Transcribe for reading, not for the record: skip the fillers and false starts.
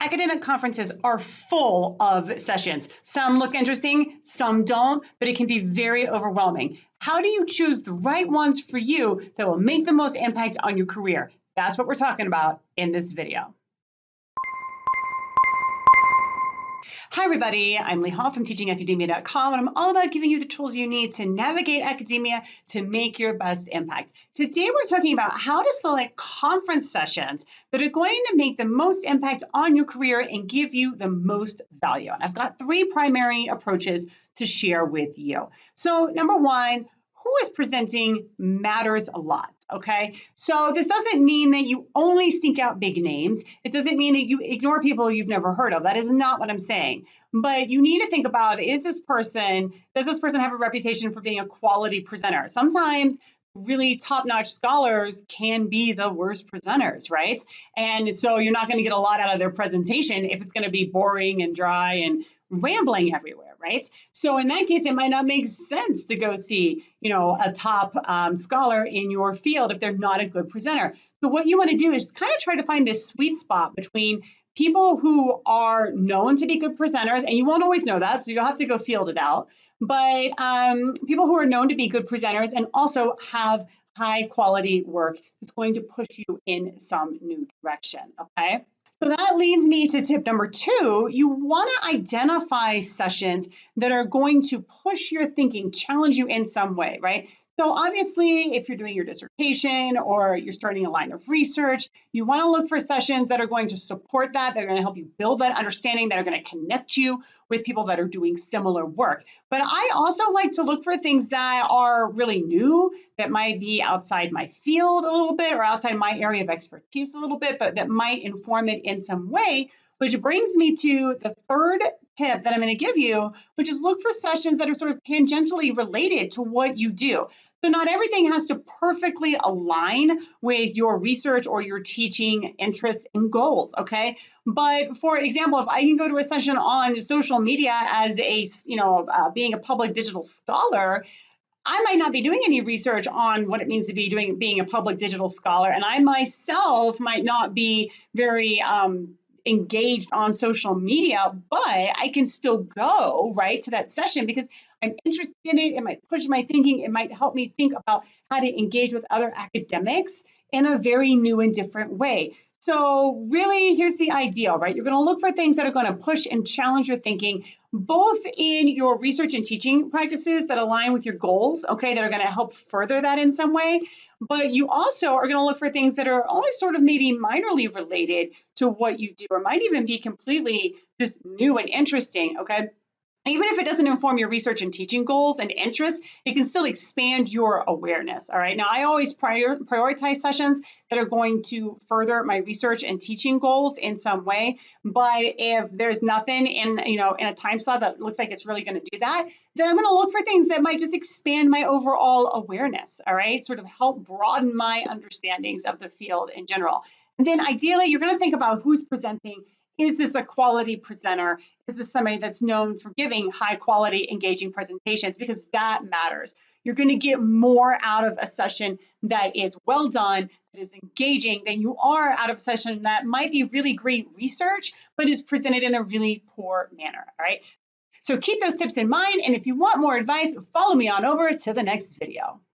Academic conferences are full of sessions. Some look interesting, some don't, but it can be very overwhelming. How do you choose the right ones for you that will make the most impact on your career? That's what we're talking about in this video. Hi everybody, I'm Leigh from teachingacademia.com, and I'm all about giving you the tools you need to navigate academia to make your best impact. Today we're talking about how to select conference sessions that are going to make the most impact on your career and give you the most value. And I've got three primary approaches to share with you. So number one, who is presenting matters a lot, okay? So this doesn't mean that you only seek out big names. It doesn't mean that you ignore people you've never heard of. That is not what I'm saying. But you need to think about, does this person have a reputation for being a quality presenter? Sometimes really top-notch scholars can be the worst presenters, right? And so you're not going to get a lot out of their presentation if it's going to be boring and dry and rambling everywhere, right? So in that case, it might not make sense to go see, a top scholar in your field if they're not a good presenter. So what you want to do is kind of try to find this sweet spot between people who are known to be good presenters, and you won't always know that, so you'll have to go field it out, but people who are known to be good presenters and also have high quality work that's going to push you in some new direction, okay? So that leads me to tip number two. You want to identify sessions that are going to push your thinking, challenge you in some way, right? So obviously, if you're doing your dissertation or you're starting a line of research, you want to look for sessions that are going to support that are going to help you build that understanding, that are going to connect you with people that are doing similar work. But I also like to look for things that are really new, that might be outside my field a little bit or outside my area of expertise a little bit, but that might inform it in some way, which brings me to the third tip that I'm going to give you, which is look for sessions that are sort of tangentially related to what you do. So not everything has to perfectly align with your research or your teaching interests and goals, okay? But for example, if I can go to a session on social media as being a public digital scholar, I might not be doing any research on what it means to be being a public digital scholar, and I myself might not be very engaged on social media, but I can still go right to that session because I'm interested in it. It might push my thinking. It might help me think about how to engage with other academics in a very new and different way. So really, here's the ideal, right? You're going to look for things that are going to push and challenge your thinking, both in your research and teaching practices that align with your goals, okay, that are going to help further that in some way. But you also are going to look for things that are only sort of maybe minorly related to what you do, or might even be completely just new and interesting, okay? Even if it doesn't inform your research and teaching goals and interests, it can still expand your awareness, all right? Now, I always prioritize sessions that are going to further my research and teaching goals in some way, but if there's nothing in a time slot that looks like it's really going to do that, then I'm going to look for things that might just expand my overall awareness, all right? Sort of help broaden my understandings of the field in general. And then ideally, you're going to think about who's presenting. Is this a quality presenter? Is this somebody that's known for giving high quality, engaging presentations? Because that matters. You're going to get more out of a session that is well done, that is engaging, than you are out of a session that might be really great research, but is presented in a really poor manner, all right? So keep those tips in mind, and if you want more advice, follow me on over to the next video.